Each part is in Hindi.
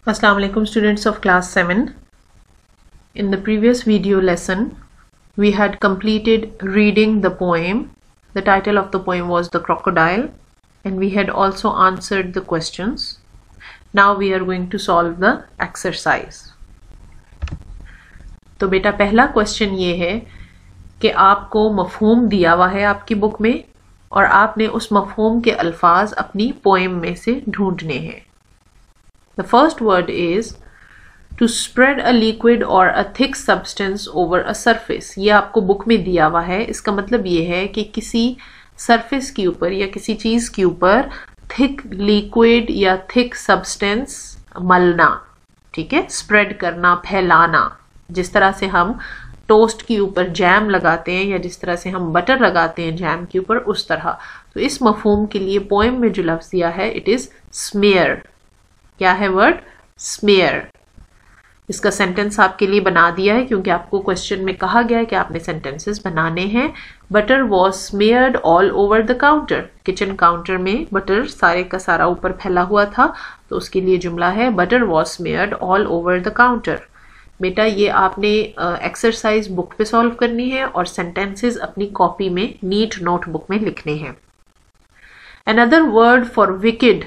Assalamu alaikum students of class 7. In the previous video lesson we had completed reading the poem. The title of the poem was The Crocodile, and we had also answered the questions. Now we are going to solve the exercise. तो बेटा पहला क्वेश्चन ये है कि आपको मफहूम दिया हुआ है आपकी बुक में और आपने उस मफहूम के अल्फाज अपनी पोएम में से ढूंढने हैं. The first word is to spread a liquid or a thick substance over a surface. ये आपको बुक में दिया हुआ है. इसका मतलब ये है कि किसी सरफेस के ऊपर या किसी चीज के ऊपर थिक लिक्विड या थिक सब्सटेंस मलना, ठीक है, स्प्रेड करना, फैलाना. जिस तरह से हम टोस्ट के ऊपर जैम लगाते हैं या जिस तरह से हम बटर लगाते हैं जैम के ऊपर, उस तरह. तो इस मफहूम के लिए पोएम में जो लफ्ज दिया है इट इज स्मेयर. क्या है वर्ड? स्मेयर. इसका सेंटेंस आपके लिए बना दिया है क्योंकि आपको क्वेश्चन में कहा गया है कि आपने सेंटेंसेस बनाने हैं. Butter was smeared all over the counter. Kitchen counter में बटर सारे का सारा ऊपर फैला हुआ था, तो उसके लिए जुमला है butter was smeared all over the counter. बेटा ये आपने एक्सरसाइज बुक पे सॉल्व करनी है और सेंटेंसेस अपनी कॉपी में नीट नोटबुक में लिखने हैं. Another word for wicked.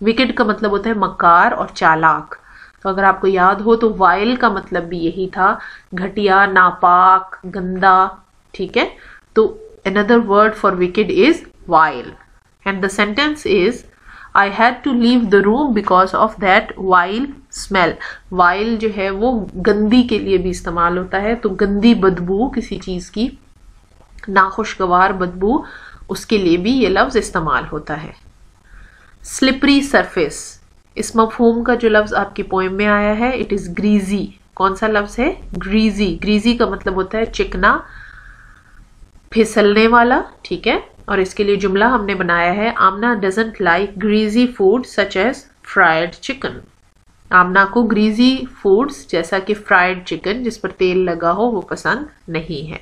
Wicked का मतलब होता है मकार और चालाक. तो अगर आपको याद हो तो वाइल का मतलब भी यही था, घटिया, नापाक, गंदा, ठीक है. तो another word for wicked is while. And the sentence is I had to leave the room because of that vile smell. While जो है वो गंदी के लिए भी इस्तेमाल होता है. तो गंदी बदबू, किसी चीज की नाखुशगवार बदबू, उसके लिए भी ये लफ्ज इस्तेमाल होता है. Slippery surface. इस मफहूम का जो लफ्ज आपकी पोएम में आया है इट इज ग्रीजी. कौन सा लफ्ज है? ग्रीजी. ग्रीजी का मतलब होता है चिकना, फिसलने वाला, ठीक है. और इसके लिए जुमला हमने बनाया है Amna doesn't like greasy food such as fried chicken. Amna को ग्रीजी फूड्स जैसा कि फ्राइड चिकन जिस पर तेल लगा हो वो पसंद नहीं है.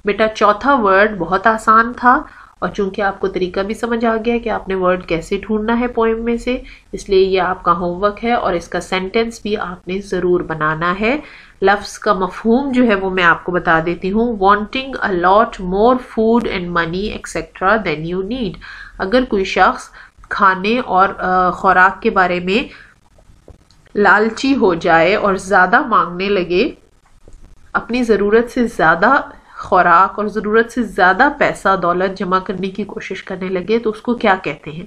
बेटा चौथा वर्ड बहुत आसान था और चूंकि आपको तरीका भी समझ आ गया कि आपने वर्ड कैसे ढूंढना है पोएम में से, इसलिए ये आपका होमवर्क है और इसका सेंटेंस भी आपने ज़रूर बनाना है. लफ्ज़ का मफहूम जो है वो मैं आपको बता देती हूँ. Wanting a lot more food and money etcetera then you need. अगर कोई शख्स खाने और खुराक के बारे में लालची हो जाए और ज़्यादा मांगने लगे, अपनी ज़रूरत से ज़्यादा खुराक और ज़रूरत से ज़्यादा पैसा दौलत जमा करने की कोशिश करने लगे, तो उसको क्या कहते हैं?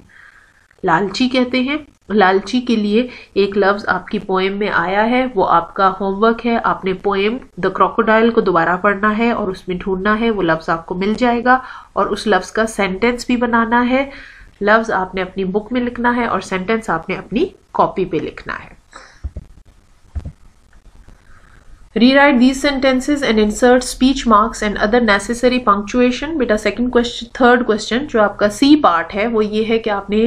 लालची कहते हैं. लालची के लिए एक लफ्ज़ आपकी पोएम में आया है, वो आपका होमवर्क है. आपने पोएम द क्रोकोडाइल को दोबारा पढ़ना है और उसमें ढूंढना है. वो लफ्ज़ आपको मिल जाएगा और उस लफ्ज़ का सेंटेंस भी बनाना है. लफ्ज़ आपने अपनी बुक में लिखना है और सेंटेंस आपने अपनी कॉपी पे लिखना है. Rewrite these sentences and insert speech marks and other necessary punctuation. बेटा सेकंड क्वेश्चन, थर्ड क्वेश्चन जो आपका सी पार्ट है वो ये है कि आपने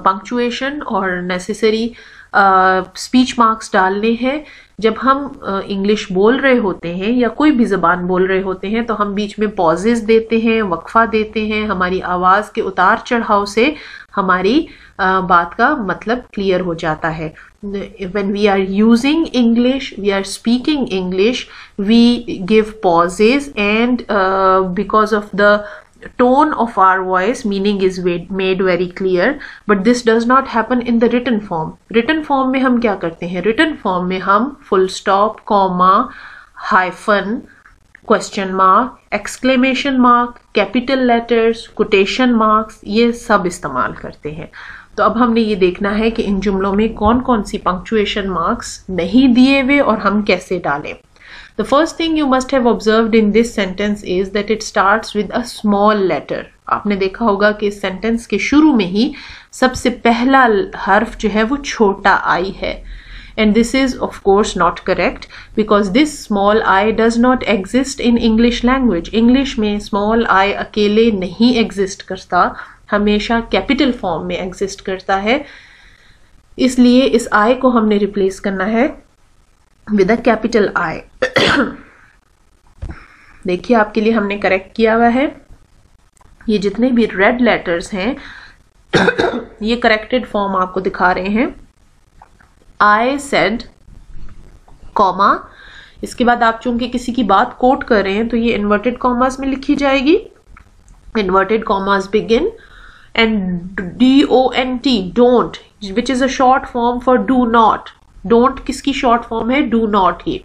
पंक्चुएशन और नेसेसरी स्पीच मार्क्स डालने हैं. जब हम इंग्लिश बोल रहे होते हैं या कोई भी ज़बान बोल रहे होते हैं तो हम बीच में पॉजेस देते हैं, वक्फा देते हैं. हमारी आवाज़ के उतार चढ़ाव से हमारी बात का मतलब क्लियर हो जाता है. When we are using English, we are speaking English, we give pauses and because of the tone of our voice, meaning is made very clear. But this does not happen in the written form. Written form में हम क्या करते हैं? Written form में हम full stop, comma, hyphen, question mark, exclamation mark, capital letters, quotation marks, ये सब इस्तेमाल करते हैं. तो अब हमने ये देखना है कि इन जुमलों में कौन कौन सी पंक्चुएशन मार्क्स नहीं दिए हुए और हम कैसे डालें. The first thing you must have observed in this sentence is that it starts with a small letter. आपने देखा होगा कि इस सेंटेंस के शुरू में ही सबसे पहला हर्फ जो है वो छोटा आई है. And this is of course not correct because this small I does not exist in English language. English में small I अकेले नहीं exist करता, हमेशा कैपिटल फॉर्म में एग्जिस्ट करता है. इसलिए इस आई को हमने रिप्लेस करना है विद अ कैपिटल आई. देखिए आपके लिए हमने करेक्ट किया हुआ है. ये जितने भी रेड लेटर्स हैं ये करेक्टेड फॉर्म आपको दिखा रहे हैं. I said, कॉमा, इसके बाद आप चूंकि किसी की बात कोट कर रहे हैं तो ये इन्वर्टेड कॉमास में लिखी जाएगी. Inverted commas begin and DONT, don't, which is a short form for do not. don't किसकी short form है? do not ही.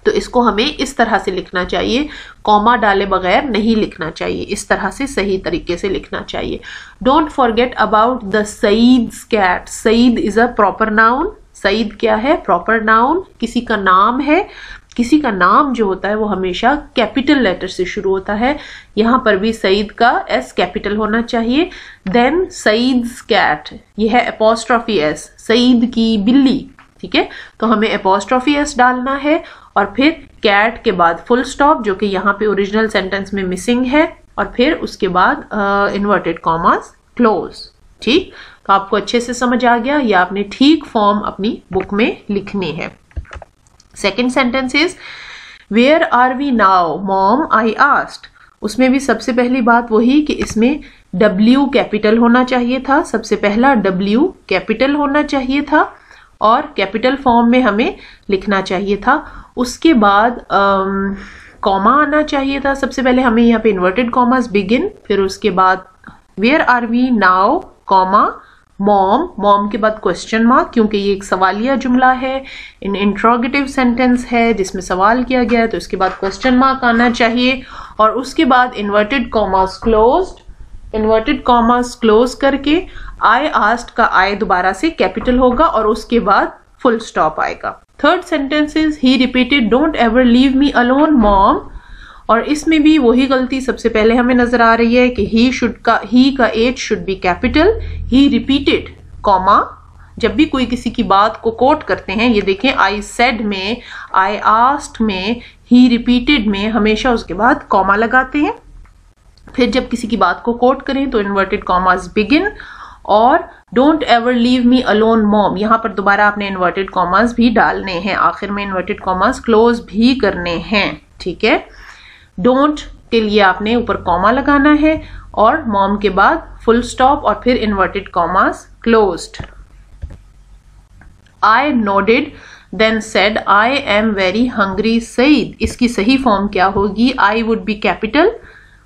तो इसको हमें इस तरह से लिखना चाहिए, कॉमा डाले बगैर नहीं लिखना चाहिए, इस तरह से सही तरीके से लिखना चाहिए. Don't forget about the Saeed's cat. Saeed is a proper noun. Saeed क्या है? Proper noun. किसी का नाम है. किसी का नाम जो होता है वो हमेशा कैपिटल लेटर से शुरू होता है. यहां पर भी सईद का एस कैपिटल होना चाहिए. देन सईद्स कैट, ये है एपोस्ट्रोफी एस, सईद की बिल्ली. ठीक है, तो हमें एपोस्ट्रोफी एस डालना है और फिर कैट के बाद फुल स्टॉप जो कि यहाँ पे ओरिजिनल सेंटेंस में मिसिंग है, और फिर उसके बाद इन्वर्टेड कॉमास क्लोज. ठीक, तो आपको अच्छे से समझ आ गया, या आपने ठीक फॉर्म अपनी बुक में लिखनी है. Second sentence is where are we now mom I asked. उसमें भी सबसे पहली बात वही कि इसमें W कैपिटल होना चाहिए था. सबसे पहला W कैपिटल होना चाहिए था और कैपिटल फॉर्म में हमें लिखना चाहिए था. उसके बाद कॉमा आना चाहिए था. सबसे पहले हमें यहाँ पे इन्वर्टेड कॉमास बिगिन, फिर उसके बाद where are we now comma mom, mom के बाद क्वेश्चन मार्क, क्योंकि ये एक सवालिया जुमला है, इन इंट्रोगेटिव सेंटेंस है जिसमें सवाल किया गया है, तो इसके बाद क्वेश्चन मार्क आना चाहिए. और उसके बाद inverted commas closed. Inverted commas close करके आई आस्क्ड का आई दोबारा से कैपिटल होगा और उसके बाद फुल स्टॉप आएगा. Third sentence is he repeated don't ever leave me alone mom. और इसमें भी वही गलती सबसे पहले हमें नजर आ रही है कि ही का H should be capital. He repeated comma, जब भी कोई किसी की बात को कोट करते हैं, ये देखें आई सेड में, आई आस्क्ड में, ही रिपीटेड में हमेशा उसके बाद कॉमा लगाते हैं. फिर जब किसी की बात को कोट करें तो इन्वर्टेड कॉमास बिगिन, और don't ever leave me alone mom, यहां पर दोबारा आपने इन्वर्टेड कॉमास भी डालने हैं, आखिर में इन्वर्टेड कॉमास क्लोज भी करने हैं. ठीक है, डोंट के लिए आपने ऊपर कॉमा लगाना है और मॉम के बाद फुल स्टॉप और फिर inverted commas closed. I nodded then said I am very hungry said. इसकी सही फॉर्म क्या होगी? I would be capital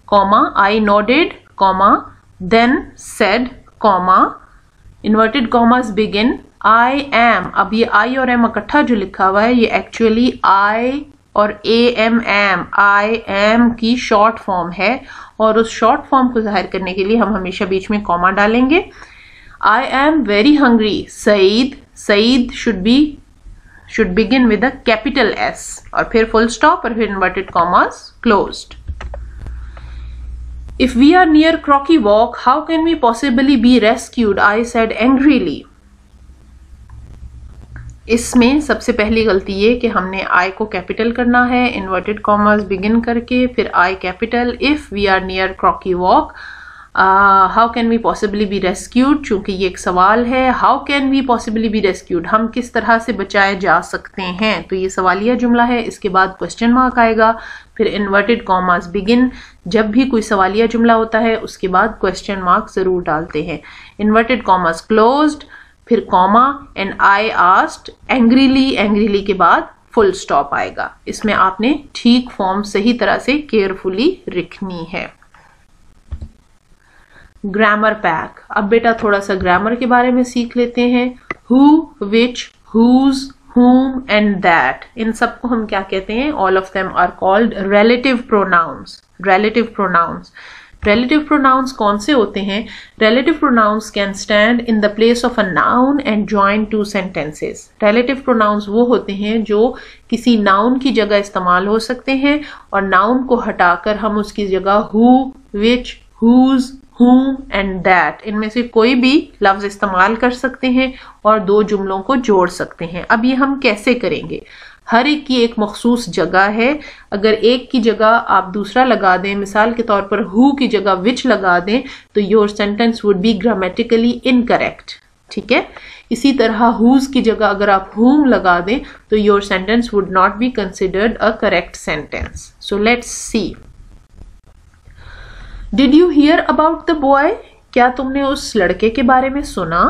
comma, I nodded comma, then said comma, inverted commas begin, I am. अब ये आई और एम इकट्ठा जो लिखा हुआ है ये एक्चुअली आई और एम, आई एम की शॉर्ट फॉर्म है, और उस शॉर्ट फॉर्म को जाहिर करने के लिए हम हमेशा बीच में कॉमा डालेंगे. I am very hungry Saeed. Saeed should begin with a capital S और फिर फुल स्टॉप और फिर inverted commas closed. If we are near Crocky Walk how can we possibly be rescued, I said angrily. इसमें सबसे पहली गलती ये कि हमने आई को कैपिटल करना है, इन्वर्टेड कॉमास बिगिन करके फिर I capital. If we are near Crocky Walk how can we possibly be rescued, चूंकि ये एक सवाल है, how can we possibly be rescued, हम किस तरह से बचाए जा सकते हैं, तो ये सवालिया जुमला है. इसके बाद क्वेश्चन मार्क आएगा, फिर इन्वर्टेड कॉमास बिगिन. जब भी कोई सवालिया जुमला होता है उसके बाद क्वेश्चन मार्क जरूर डालते हैं. इन्वर्टेड कॉमास क्लोज्ड, फिर comma, and I asked angrily. Angrily के बाद फुल स्टॉप आएगा. इसमें आपने ठीक फॉर्म सही तरह से केयरफुली लिखनी है. Grammar pack. अब बेटा थोड़ा सा ग्रामर के बारे में सीख लेते हैं. Who, which, whose, whom and that, इन सबको हम क्या कहते हैं? All of them are called relative pronouns. Relative pronouns. Relative pronouns कौन से होते हैं? Relative pronouns can stand in the place of a noun and join two sentences. Relative pronouns वो होते हैं जो किसी नाउन की जगह इस्तेमाल हो सकते हैं और नाउन को हटाकर हम उसकी जगह who, which, whose, whom and that, इनमें से कोई भी लफ्ज इस्तेमाल कर सकते हैं और दो जुमलों को जोड़ सकते हैं. अब ये हम कैसे करेंगे? हर एक की एक मखसूस जगह है. अगर एक की जगह आप दूसरा लगा दें, मिसाल के तौर पर हु की जगह विच लगा दें, तो your sentence would be grammatically incorrect. ठीक है, इसी तरह हुज की जगह अगर आप whom लगा दें तो your sentence would not be considered a correct sentence. So let's see. Did you hear about the boy? क्या तुमने उस लड़के के बारे में सुना?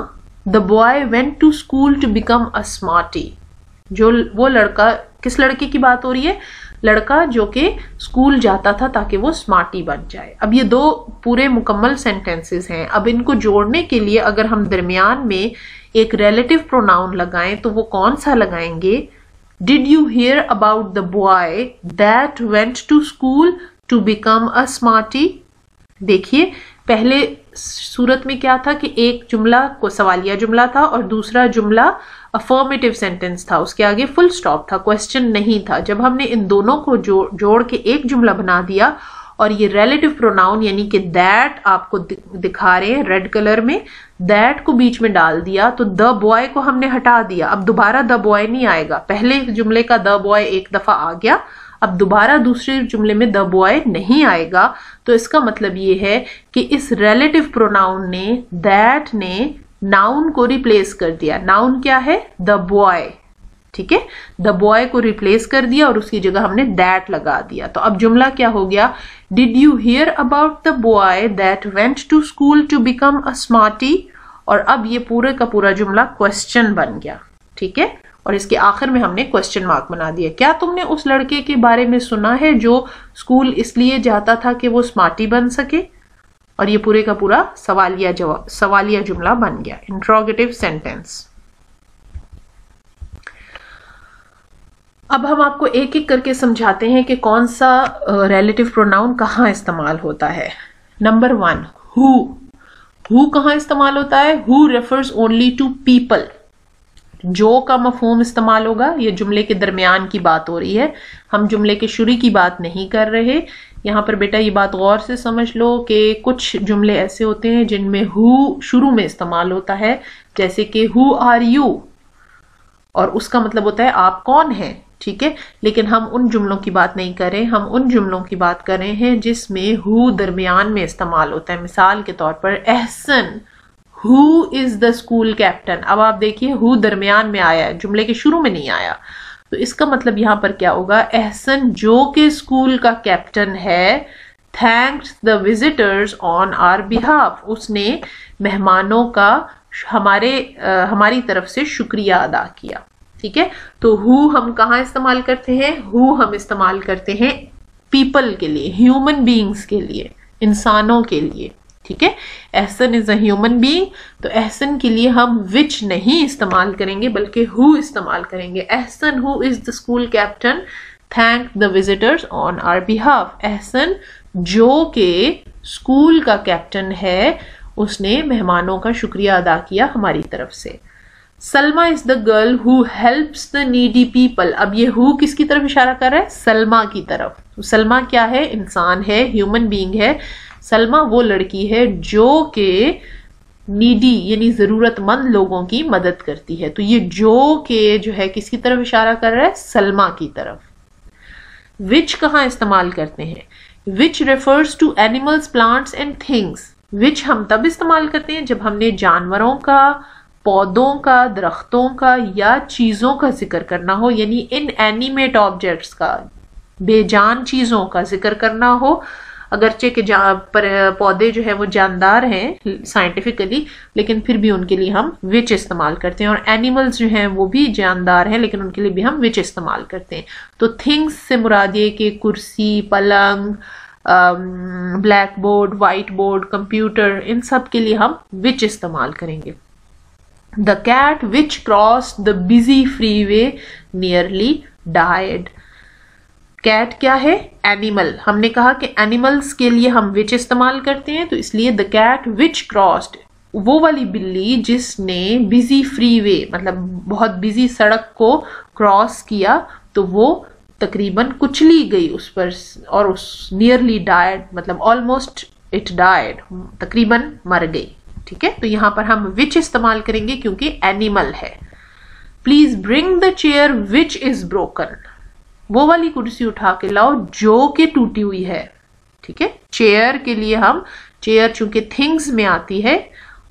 The boy went to school to become a smarty. जो वो लड़का, किस लड़के की बात हो रही है? लड़का जो कि स्कूल जाता था ताकि वो स्मार्टी बन जाए। अब ये दो पूरे मुकम्मल सेंटेंसेस हैं। अब इनको जोड़ने के लिए अगर हम दरमियान में एक रिलेटिव प्रोनाउन लगाएं तो वो कौन सा लगाएंगे? Did you hear about the boy that went to school to become a smarty? देखिए, पहले सूरत में क्या था कि एक जुमला को सवालिया जुमला था और दूसरा जुमला अफर्मेटिव सेंटेंस था, उसके आगे फुल स्टॉप था, क्वेश्चन नहीं था। जब हमने इन दोनों को जोड़ के एक जुमला बना दिया और ये रिलेटिव प्रोनाउन यानी कि दैट आपको दिखा रहे हैं रेड कलर में, दैट को बीच में डाल दिया तो द बॉय को हमने हटा दिया। अब दोबारा द बॉय नहीं आएगा। पहले जुमले का द बॉय एक दफा आ गया, अब दोबारा दूसरे जुमले में द बॉय नहीं आएगा। तो इसका मतलब ये है कि इस रिलेटिव प्रोनाउन ने, दैट ने नाउन को रिप्लेस कर दिया। नाउन क्या है? The boy. ठीक है, द बॉय को रिप्लेस कर दिया और उसकी जगह हमने दैट लगा दिया। तो अब जुमला क्या हो गया? Did you hear about the boy that went to school to become a smarty. और अब ये पूरे का पूरा जुमला क्वेश्चन बन गया। ठीक है, और इसके आखिर में हमने क्वेश्चन मार्क बना दिया। क्या तुमने उस लड़के के बारे में सुना है जो स्कूल इसलिए जाता था कि वो स्मार्टी बन सके? और ये पूरे का पूरा सवालिया जुमला बन गया, इंट्रोगेटिव सेंटेंस। अब हम आपको एक एक करके समझाते हैं कि कौन सा रिलेटिव प्रोनाउन कहाँ इस्तेमाल होता है। नंबर 1, हु कहाँ इस्तेमाल होता है? Who refers only to people. जो का मफहूम इस्तेमाल होगा, ये जुमले के दरमियान की बात हो रही है, हम जुमले के शुरू की बात नहीं कर रहे। यहाँ पर बेटा ये बात गौर से समझ लो कि कुछ जुमले ऐसे होते हैं जिनमें हु शुरू में इस्तेमाल होता है, जैसे कि हु आर यू, और उसका मतलब होता है आप कौन हैं। ठीक है, लेकिन हम उन जुमलों की बात नहीं कर रहे, हम उन जुमलों की बात कर रहे हैं जिसमें हु दरमियान में इस्तेमाल होता है। मिसाल के तौर पर Ehsan, who is the school captain. अब आप देखिए, हु दरमियान में आया है, जुमले के शुरू में नहीं आया, तो इसका मतलब यहां पर क्या होगा? एहसन जो कि स्कूल का कैप्टन है, thanks the visitors on our behalf. उसने मेहमानों का हमारी तरफ से शुक्रिया अदा किया। ठीक है, तो हु हम कहाँ इस्तेमाल करते हैं? हु हम इस्तेमाल करते हैं पीपल के लिए, ह्यूमन बीइंग्स के लिए, इंसानों के लिए। ठीक है, Ehsan is a human being, तो एहसन के लिए हम विच नहीं इस्तेमाल करेंगे बल्कि हु इस्तेमाल करेंगे। Ehsan who is the school captain thank the visitors on our behalf. Ehsan जो के स्कूल का कैप्टन है, उसने मेहमानों का शुक्रिया अदा किया हमारी तरफ से। Salma is the girl who helps the needy people. अब ये हु किसकी तरफ इशारा कर रहा है? सलमा की तरफ। तो सलमा क्या है? इंसान है, ह्यूमन बीइंग है। सलमा वो लड़की है जो कि नीडी यानी जरूरतमंद लोगों की मदद करती है। तो ये जो के जो है किसकी तरफ इशारा कर रहा है? सलमा की तरफ। विच कहाँ इस्तेमाल करते हैं? Which refers to animals, plants and things. Which हम तब इस्तेमाल करते हैं जब हमने जानवरों का, पौधों का, दरख्तों का या चीजों का जिक्र करना हो, यानी इनएनिमेट ऑब्जेक्ट्स का, बेजान चीजों का जिक्र करना हो। अगरचे के पौधे जो है वो जानदार हैं साइंटिफिकली, लेकिन फिर भी उनके लिए हम विच इस्तेमाल करते हैं। और एनिमल्स जो हैं वो भी जानदार हैं, लेकिन उनके लिए भी हम विच इस्तेमाल करते हैं। तो थिंग्स से मुराद ये कि कुर्सी, पलंग, black board, white board, computer, इन सब के लिए हम विच इस्तेमाल करेंगे। The cat which cross the busy freeway nearly died. Cat क्या है? एनिमल। हमने कहा कि एनिमल्स के लिए हम विच इस्तेमाल करते हैं, तो इसलिए द कैट विच क्रॉस्ड, वो वाली बिल्ली जिसने बिजी फ्रीवे मतलब बहुत बिजी सड़क को क्रॉस किया, तो वो तकरीबन कुचली गई उस पर, और उस नियरली डाइड मतलब ऑलमोस्ट इट डाइड, तकरीबन मर गई। ठीक है, तो यहां पर हम विच इस्तेमाल करेंगे क्योंकि एनिमल है। Please bring the chair which is broken. वो वाली कुर्सी उठा के लाओ जो कि टूटी हुई है। ठीक है, चेयर के लिए हम, चेयर चूंकि थिंग्स में आती है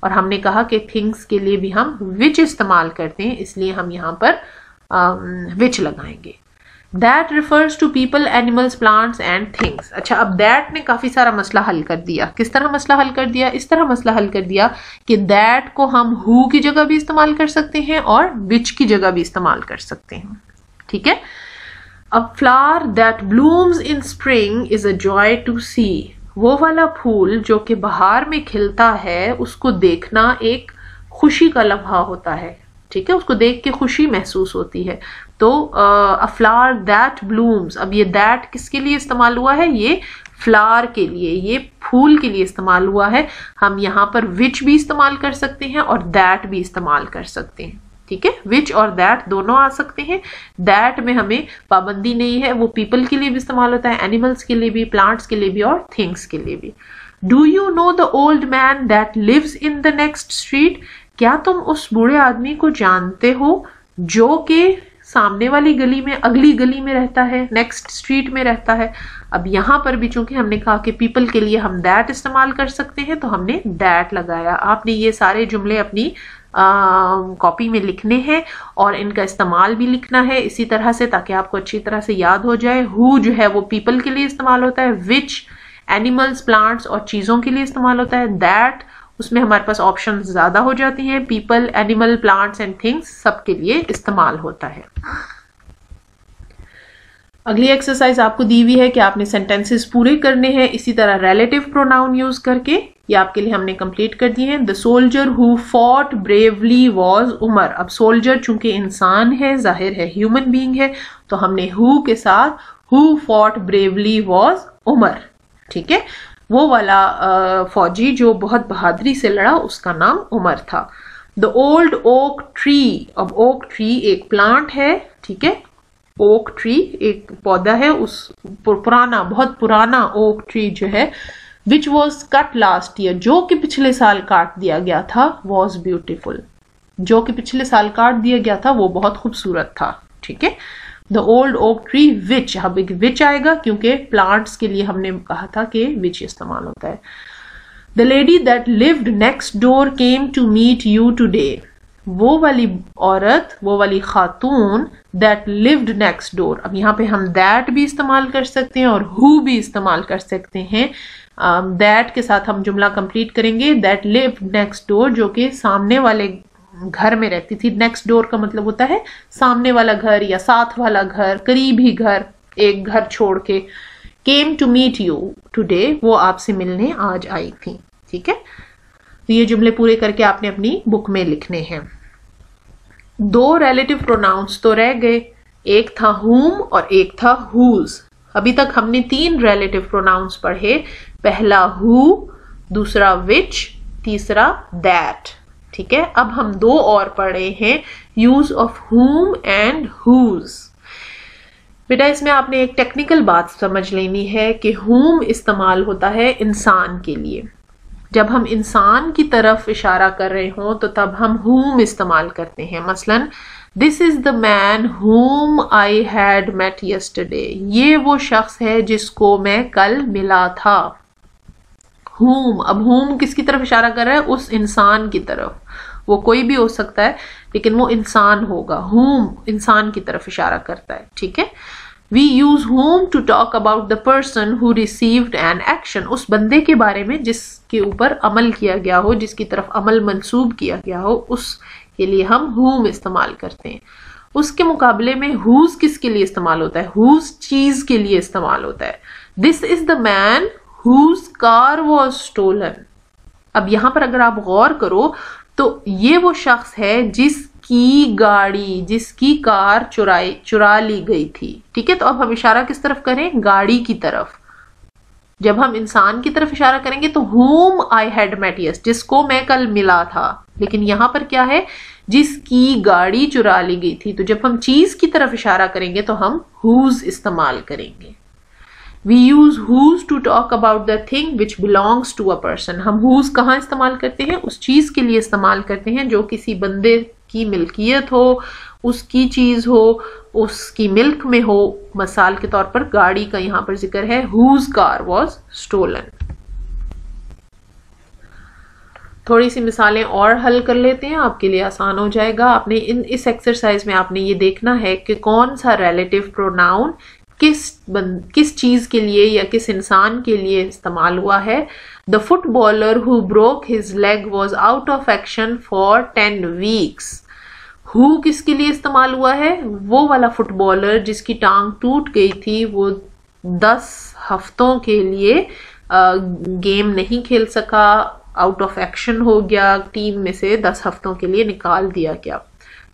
और हमने कहा कि थिंग्स के लिए भी हम विच इस्तेमाल करते हैं, इसलिए हम यहाँ पर विच लगाएंगे। That refers to people, animals, plants and things. अच्छा, अब दैट ने काफी सारा मसला हल कर दिया। किस तरह मसला हल कर दिया? इस तरह मसला हल कर दिया कि दैट को हम हु की जगह भी इस्तेमाल कर सकते हैं और विच की जगह भी इस्तेमाल कर सकते हैं। ठीक है। अब flower that blooms in spring is a joy to see. वो वाला फूल जो कि बहार में खिलता है, उसको देखना एक खुशी का लम्हा होता है। ठीक है, उसको देख के खुशी महसूस होती है। तो अ फ्लावर दैट ब्लूम्स, अब ये दैट किसके लिए इस्तेमाल हुआ है? ये फ्लावर के लिए, ये फूल के लिए इस्तेमाल हुआ है। हम यहाँ पर विच भी इस्तेमाल कर सकते हैं और दैट भी इस्तेमाल कर सकते हैं। ठीक है, विच और दैट दोनों आ सकते हैं। दैट में हमें पाबंदी नहीं है, वो पीपल के लिए भी इस्तेमाल होता है, एनिमल्स के लिए भी, प्लांट्स के लिए भी और थिंग्स के लिए भी। Do you know the old man that lives in the next street? क्या तुम उस बूढ़े आदमी को जानते हो जो कि सामने वाली गली में, अगली गली में रहता है, नेक्स्ट स्ट्रीट में रहता है? अब यहां पर भी चूंकि हमने कहा कि पीपल के लिए हम दैट इस्तेमाल कर सकते हैं, तो हमने दैट लगाया। आपने ये सारे जुमले अपनी कॉपी में लिखने हैं और इनका इस्तेमाल भी लिखना है इसी तरह से, ताकि आपको अच्छी तरह से याद हो जाए। हु जो है वो पीपल के लिए इस्तेमाल होता है, विच एनिमल्स, प्लांट्स और चीजों के लिए इस्तेमाल होता है, दैट उसमें हमारे पास ऑप्शन ज्यादा हो जाती हैं, people, animal, plants and things सबके लिए इस्तेमाल होता है। अगली एक्सरसाइज आपको दी हुई है कि आपने सेंटेंसेस पूरे करने हैं इसी तरह रिलेटिव प्रोनाउन यूज करके। ये आपके लिए हमने कंप्लीट कर दिए हैं। The soldier who fought bravely was Umar. अब सोल्जर चूंकि इंसान है, जाहिर है ह्यूमन बीइंग है, तो हमने हु के साथ who fought bravely was Umar. ठीक है, वो वाला फौजी जो बहुत बहादुरी से लड़ा, उसका नाम उमर था। The old oak tree. अब ओक ट्री एक प्लांट है। ठीक है, ओक ट्री एक पौधा है, उस पुराना, बहुत पुराना ओक ट्री जो है, which was cut last year, जो कि पिछले साल काट दिया गया था, वॉज ब्यूटिफुल, जो कि पिछले साल काट दिया गया था वो बहुत खूबसूरत था। ठीक है, the old oak tree which, अब एक विच आएगा क्योंकि प्लांट्स के लिए हमने कहा था कि विच इस्तेमाल होता है। The lady that lived next door came to meet you today. वो वाली औरत, वो वाली खातून दैट लिव्ड नेक्स्ट डोर। अब यहाँ पे हम दैट भी इस्तेमाल कर सकते हैं और हु भी इस्तेमाल कर सकते हैं। दैट के साथ हम जुमला कंप्लीट करेंगे, दैट लिव्ड नेक्स्ट डोर, जो कि सामने वाले घर में रहती थी। नेक्स्ट डोर का मतलब होता है सामने वाला घर या साथ वाला घर, करीब ही घर, एक घर छोड़ के। Came to meet you today, वो आपसे मिलने आज आई थी। ठीक है, तो ये जुमले पूरे करके आपने अपनी बुक में लिखने हैं। दो रिलेटिव प्रोनाउंस तो रह गए, एक था हुम और एक था हुज। अभी तक हमने 3 रिलेटिव प्रोनाउंस पढ़े, पहला हु, दूसरा विच, तीसरा दैट। ठीक है, अब हम 2 और पढ़े हैं, use of whom and whose. बेटा इसमें आपने एक टेक्निकल बात समझ लेनी है कि हुम इस्तेमाल होता है इंसान के लिए। जब हम इंसान की तरफ इशारा कर रहे हों तो तब हम हुम इस्तेमाल करते हैं। मसलन, दिस इज द मैन हुम आई हैड मेट यस्टरडे। ये वो शख्स है जिसको मैं कल मिला था। हुम, अब हुम किसकी तरफ इशारा कर रहा है? उस इंसान की तरफ। वो कोई भी हो सकता है लेकिन वो इंसान होगा। हुम इंसान की तरफ इशारा करता है। ठीक है, We use whom to talk about the person who received an action. उस बंदे के बारे में जिसके ऊपर अमल किया गया हो, जिसकी तरफ अमल मंसूब किया गया हो, उसके लिए हम whom इस्तेमाल करते हैं। उसके मुकाबले में whose किसके लिए इस्तेमाल होता है? whose चीज के लिए इस्तेमाल होता है। This is the man whose car was stolen. अब यहां पर अगर आप गौर करो तो ये वो शख्स है जिसकी गाड़ी, जिसकी कार चुरा ली गई थी। ठीक है, तो अब हम इशारा किस तरफ करें? गाड़ी की तरफ। जब हम इंसान की तरफ इशारा करेंगे तो whom I had met yesterday, जिसको मैं कल मिला था। लेकिन यहां पर क्या है? जिसकी गाड़ी चुरा ली गई थी। तो जब हम चीज की तरफ इशारा करेंगे तो हम whose इस्तेमाल करेंगे। We use whose to talk about the thing which belongs to a person. हम whose कहाँ इस्तेमाल करते हैं? उस चीज के लिए इस्तेमाल करते हैं जो किसी बंदे की मिल्कियत हो, उसकी चीज हो, उसकी मिल्क में हो। मिसाल के तौर पर गाड़ी का यहाँ पर जिक्र है, whose car was stolen। थोड़ी सी मिसालें और हल कर लेते हैं, आपके लिए आसान हो जाएगा। आपने इस एक्सरसाइज में आपने ये देखना है कि कौन सा रिलेटिव प्रोनाउन किस चीज के लिए या किस इंसान के लिए इस्तेमाल हुआ है। The footballer who broke his leg was out of action for 10 weeks. Who किसके लिए इस्तेमाल हुआ है? वो वाला फुटबॉलर जिसकी टांग टूट गई थी, वो 10 हफ्तों के लिए गेम नहीं खेल सका, आउट ऑफ एक्शन हो गया, टीम में से 10 हफ्तों के लिए निकाल दिया गया।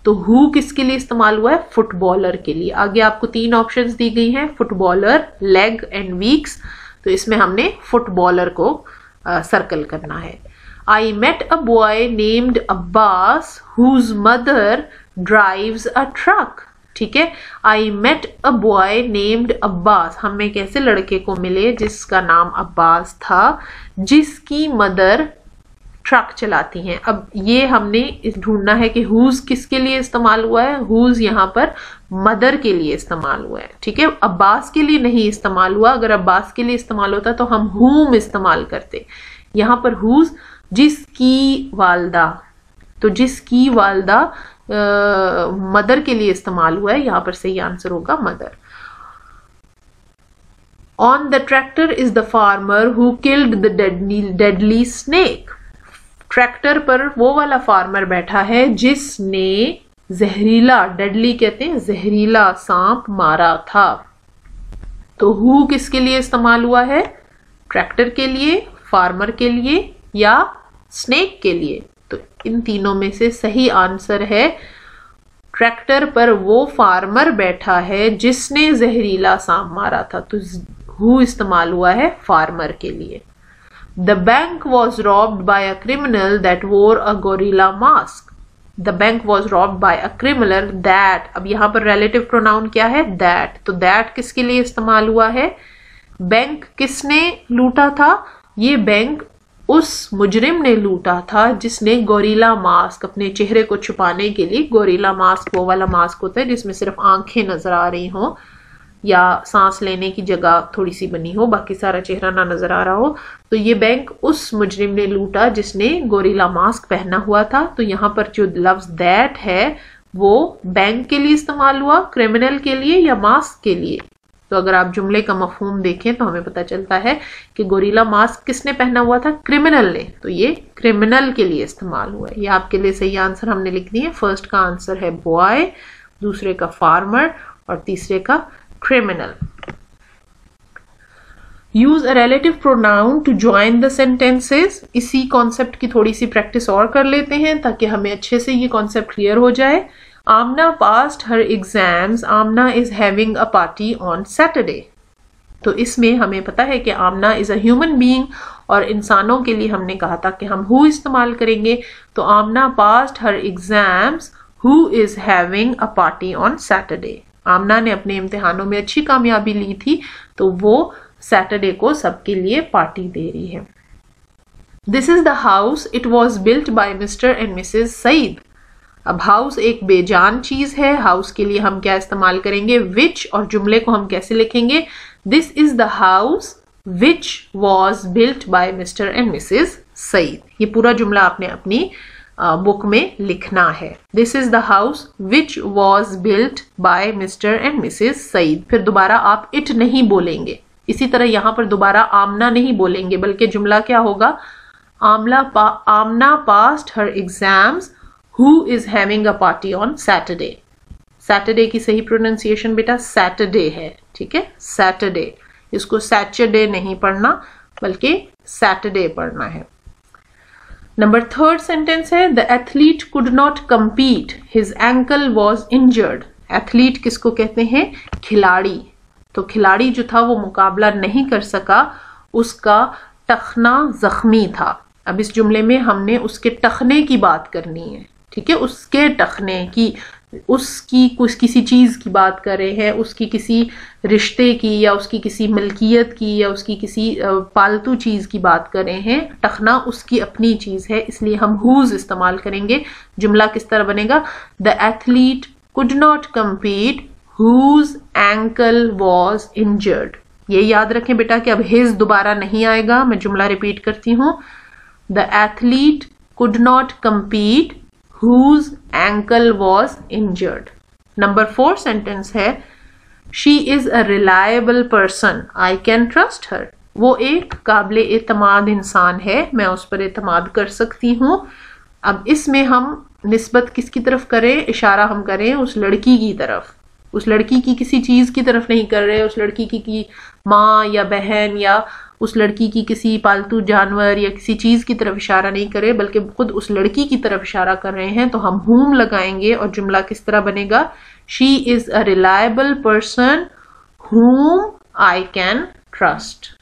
तो हु किसके लिए इस्तेमाल हुआ है? फुटबॉलर के लिए। आगे आपको 3 ऑप्शंस दी गई हैं, फुटबॉलर, लेग एंड वीक्स। तो इसमें हमने फुटबॉलर को सर्कल करना है। I met a boy named Abbas whose mother drives a truck. ठीक है, I met a boy named Abbas, हम एक ऐसे लड़के को मिले जिसका नाम अब्बास था, जिसकी मदर ट्रक चलाती हैं। अब ये हमने ढूंढना है कि हुज किसके लिए इस्तेमाल हुआ है। हुज यहाँ पर मदर के लिए इस्तेमाल हुआ है। ठीक है, अब्बास के लिए नहीं इस्तेमाल हुआ। अगर अब्बास के लिए इस्तेमाल होता तो हम हुम इस्तेमाल करते। यहाँ पर हुज जिसकी वालदा, तो जिसकी वालदा मदर के लिए इस्तेमाल हुआ है। यहां पर सही आंसर होगा mother. On the tractor is the farmer who killed the deadly snake. Tractor पर वो वाला फार्मर बैठा है जिसने जहरीला, डेडली कहते हैं जहरीला, सांप मारा था। तो हु किसके लिए इस्तेमाल हुआ है? ट्रैक्टर के लिए, फार्मर के लिए या स्नेक के लिए? तो इन तीनों में से सही आंसर है ट्रैक्टर पर वो फार्मर बैठा है जिसने जहरीला सांप मारा था। तो हु इस्तेमाल हुआ है फार्मर के लिए। The bank was robbed by a criminal that wore a gorilla mask. The bank was robbed by a criminal that, अब यहां पर रिलेटिव प्रोनाउन क्या है? दैट। तो दैट किसके लिए इस्तेमाल हुआ है? बैंक किसने लूटा था? ये बैंक उस मुजरिम ने लूटा था जिसने गोरिल्ला मास्क, अपने चेहरे को छुपाने के लिए, गोरिल्ला मास्क वो वाला मास्क होता है जिसमें सिर्फ आंखें नजर आ रही हो या सांस लेने की जगह थोड़ी सी बनी हो, बाकी सारा चेहरा ना नजर आ रहा हो। तो ये बैंक उस मुजरिम ने लूटा जिसने गोरिल्ला मास्क पहना हुआ था। तो यहाँ पर जो लफ्ज दैट है वो बैंक के लिए इस्तेमाल हुआ, क्रिमिनल के लिए या मास्क के लिए? तो अगर आप जुमले का मफहूम देखें तो हमें पता चलता है कि गोरिल्ला मास्क किसने पहना हुआ था? क्रिमिनल ने। तो ये क्रिमिनल के लिए इस्तेमाल हुआ है। ये आपके लिए सही आंसर हमने लिख दिए। फर्स्ट का आंसर है बॉय, दूसरे का फार्मर और तीसरे का criminal. Use a relative pronoun to join the sentences. इसी कॉन्सेप्ट की थोड़ी सी प्रैक्टिस और कर लेते हैं ताकि हमें अच्छे से ये कॉन्सेप्ट क्लियर हो जाए। Amna passed her exams. Amna is having a party on Saturday. तो इसमें हमें पता है कि आमना इज अ ह्यूमन बीइंग और इंसानों के लिए हमने कहा था कि हम हु इस्तेमाल करेंगे। तो Amna passed her exams who is having a party on Saturday. Amna ने अपने इम्तिहानों में अच्छी कामयाबी ली थी तो वो सैटरडे को सबके लिए पार्टी दे रही है। This is the house, it was built by Mr and Mrs Saeed. अब हाउस एक बेजान चीज है, हाउस के लिए हम क्या इस्तेमाल करेंगे? विच। और जुमले को हम कैसे लिखेंगे? This is the house which was built by Mr and Mrs Saeed. ये पूरा जुमला आपने अपनी बुक में लिखना है। This is the house which was built by Mr and Mrs Saeed. फिर दोबारा आप इट नहीं बोलेंगे। इसी तरह यहां पर दोबारा आमना नहीं बोलेंगे, बल्कि जुमला क्या होगा? Amna passed her exams Who is having a party on Saturday? Saturday की सही प्रोनाउंसिएशन बेटा सैटरडे है। ठीक है, सैटरडे। इसको सैटरडे नहीं पढ़ना बल्कि सैटरडे पढ़ना है। नंबर 3 सेंटेंस है the athlete could not compete, his ankle was injured. Athlete किसको कहते हैं? खिलाड़ी। तो खिलाड़ी जो था वो मुकाबला नहीं कर सका, उसका टखना जख्मी था। अब इस जुमले में हमने उसके टखने की बात करनी है। ठीक है, उसके टखने की, उसकी कुछ किसी चीज की बात कर रहे हैं, उसकी किसी रिश्ते की या उसकी किसी मलकियत की या उसकी किसी पालतू चीज की बात कर रहे हैं। टखना उसकी अपनी चीज है, इसलिए हम हुज इस्तेमाल करेंगे। जुमला किस तरह बनेगा? The athlete could not compete whose ankle was injured. ये याद रखें बेटा कि अब हिज दोबारा नहीं आएगा। मैं जुमला रिपीट करती हूं। The athlete could not compete, whose ankle was injured. Number 4 sentence है she is a reliable person, I can trust her. वो एक काबिल एतमाद इंसान है, मैं उस पर एतमाद कर सकती हूँ। अब इसमें हम निस्बत किसकी तरफ करें? इशारा हम करें उस लड़की की तरफ। उस लड़की की किसी चीज की तरफ नहीं कर रहे, उस लड़की की माँ या बहन या उस लड़की की किसी पालतू जानवर या किसी चीज की तरफ इशारा नहीं करे, बल्कि खुद उस लड़की की तरफ इशारा कर रहे हैं। तो हम whom लगाएंगे और जुमला किस तरह बनेगा? She is a reliable person whom I can trust।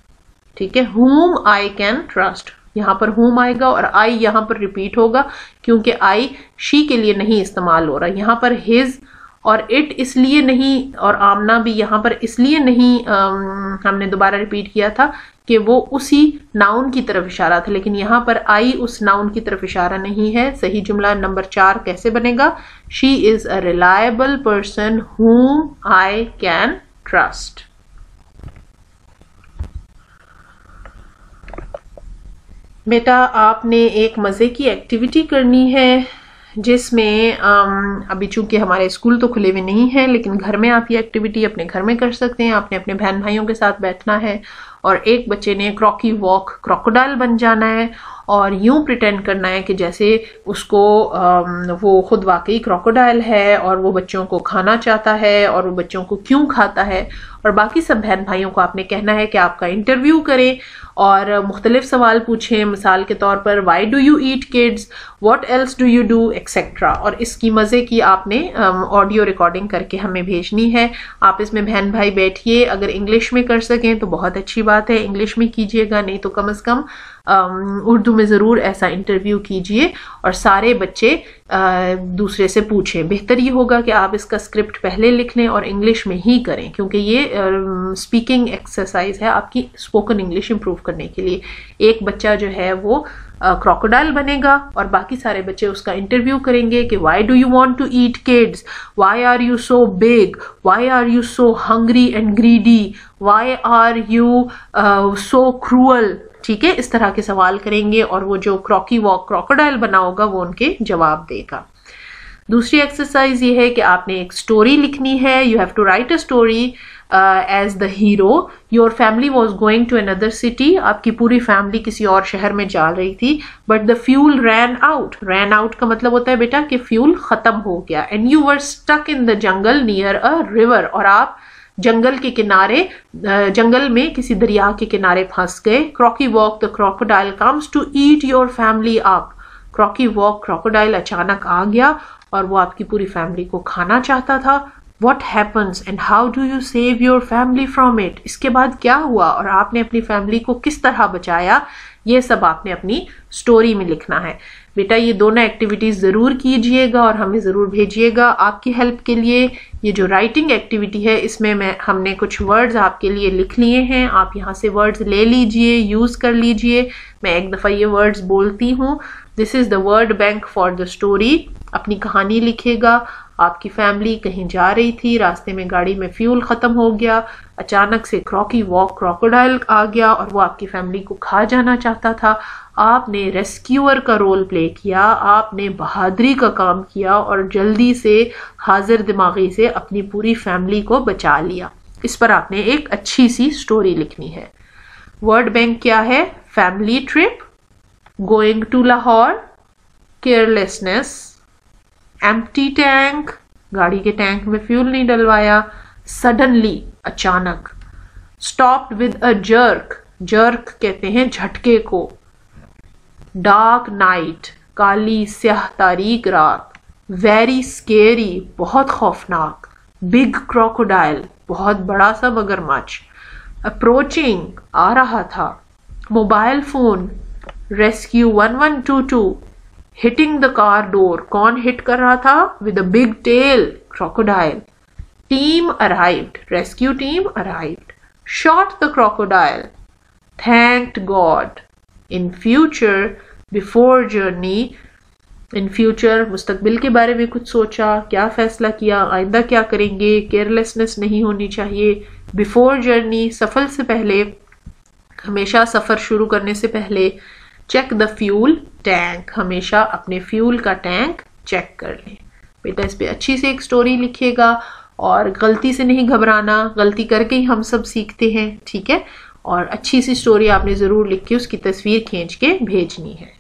ठीक है, whom I can trust, यहाँ पर whom आएगा और I यहाँ पर रिपीट होगा क्योंकि I she के लिए नहीं इस्तेमाल हो रहा। यहाँ पर his और इट इसलिए नहीं और आमना भी यहाँ पर इसलिए नहीं हमने दोबारा रिपीट किया था कि वो उसी नाउन की तरफ इशारा था, लेकिन यहाँ पर आई उस नाउन की तरफ इशारा नहीं है। सही जुमला नंबर 4 कैसे बनेगा? She is a reliable person whom I can trust। बेटा आपने एक मजे की एक्टिविटी करनी है जिसमें अभी चूंकि हमारे स्कूल तो खुले हुए नहीं है, लेकिन घर में आप ये एक्टिविटी अपने घर में कर सकते हैं। आपने अपने बहन भाइयों के साथ बैठना है और एक बच्चे ने क्रॉकी वॉक क्रोकोडाइल बन जाना है और यूं प्रिटेंड करना है कि जैसे उसको वो खुद वाकई क्रोकोडाइल है और वो बच्चों को खाना चाहता है और वो बच्चों को क्यों खाता है। और बाकी सब बहन भाइयों को आपने कहना है कि आपका इंटरव्यू करें और मुख्तलिफ सवाल पूछें, मिसाल के तौर पर Y do you eat kids, what else do you do, etcetera. और इसकी मजे की आपने ऑडियो रिकॉर्डिंग करके हमें भेजनी है। आप इसमें बहन भाई बैठिए, अगर इंग्लिश में कर सकें तो बहुत अच्छी बात है, इंग्लिश में कीजिएगा, नहीं तो कम से कम उर्दू में ज़रूर ऐसा इंटरव्यू कीजिए और सारे बच्चे दूसरे से पूछें। बेहतर ये होगा कि आप इसका स्क्रिप्ट पहले लिख लें और इंग्लिश में ही करें, क्योंकि ये स्पीकिंग एक्सरसाइज है आपकी स्पोकन इंग्लिश इंप्रूव करने के लिए। एक बच्चा जो है वो क्रोकोडाइल बनेगा और बाकी सारे बच्चे उसका इंटरव्यू करेंगे कि why do you want to eat kids, why are you so big, why are you so hungry and greedy, why are you so cruel. ठीक है, इस तरह के सवाल करेंगे और वो जो क्रॉकी वॉक क्रोकोडाइल बना होगा वो उनके जवाब देगा। दूसरी एक्सरसाइज ये है कि आपने एक स्टोरी लिखनी है। You have to write a story as the hero. Your family was going to another city. आपकी पूरी फैमिली किसी और शहर में जा रही थी, but the fuel ran out. Ran out का मतलब होता है बेटा कि फ्यूल खत्म हो गया। And you were stuck in the jungle near a river. और आप जंगल के किनारे, जंगल में किसी दरिया के किनारे फंस गए। Crocky Walk the crocodile comes to eat your family up. Crocky Walk crocodile अचानक आ गया और वो आपकी पूरी फैमिली को खाना चाहता था। What happens and how do you save your family from it? इसके बाद क्या हुआ और आपने अपनी फैमिली को किस तरह बचाया, ये सब आपने अपनी स्टोरी में लिखना है। बेटा ये दोनों एक्टिविटीज जरूर कीजिएगा और हमें जरूर भेजिएगा। आपकी हेल्प के लिए ये जो राइटिंग एक्टिविटी है इसमें हमने कुछ वर्ड्स आपके लिए लिख लिए हैं। आप यहाँ से वर्ड्स ले लीजिए, यूज कर लीजिए। मैं एक दफा ये वर्ड्स बोलती हूँ। This is the word bank for the story. अपनी कहानी लिखेगा। आपकी फैमिली कहीं जा रही थी, रास्ते में गाड़ी में फ्यूल खत्म हो गया, अचानक से क्रॉकी वॉक क्रोकोडाइल आ गया और वो आपकी फैमिली को खा जाना चाहता था। आपने रेस्क्यूअर का रोल प्ले किया, आपने बहादुरी का काम किया और जल्दी से हाजिर दिमागी से अपनी पूरी फैमिली को बचा लिया। इस पर आपने एक अच्छी सी स्टोरी लिखनी है। वर्ड बैंक क्या है? Family trip, going to Lahore, carelessness, empty tank, गाड़ी के टैंक में फ्यूल नहीं डलवाया, सडनली अचानक, stopped with a jerk, jerk कहते हैं झटके को, डार्क नाइट, काली स्याह तारीक रात, वेरी स्केरी, बहुत खौफनाक, बिग क्रोकोडाइल, बहुत बड़ा सा मगरमच्छ, अप्रोचिंग, आ रहा था, mobile phone, rescue 1122, hitting the car door, कौन हिट कर रहा था? With a big tail, crocodile, team arrived, rescue team arrived, shot the crocodile, thanked God, in future, before journey, in future मुस्तकबिल के बारे में कुछ सोचा, क्या फैसला किया, आइंदा क्या करेंगे, केयरलेसनेस नहीं होनी चाहिए, बिफोर जर्नी, सफर से पहले, हमेशा सफर शुरू करने से पहले, चेक द फ्यूल टैंक, हमेशा अपने फ्यूल का टैंक चेक कर लें। बेटा इस पे अच्छी से एक स्टोरी लिखिएगा और गलती से नहीं घबराना, गलती करके ही हम सब सीखते हैं, ठीक है। और अच्छी सी स्टोरी आपने जरूर लिख के उसकी तस्वीर खींच के भेजनी है।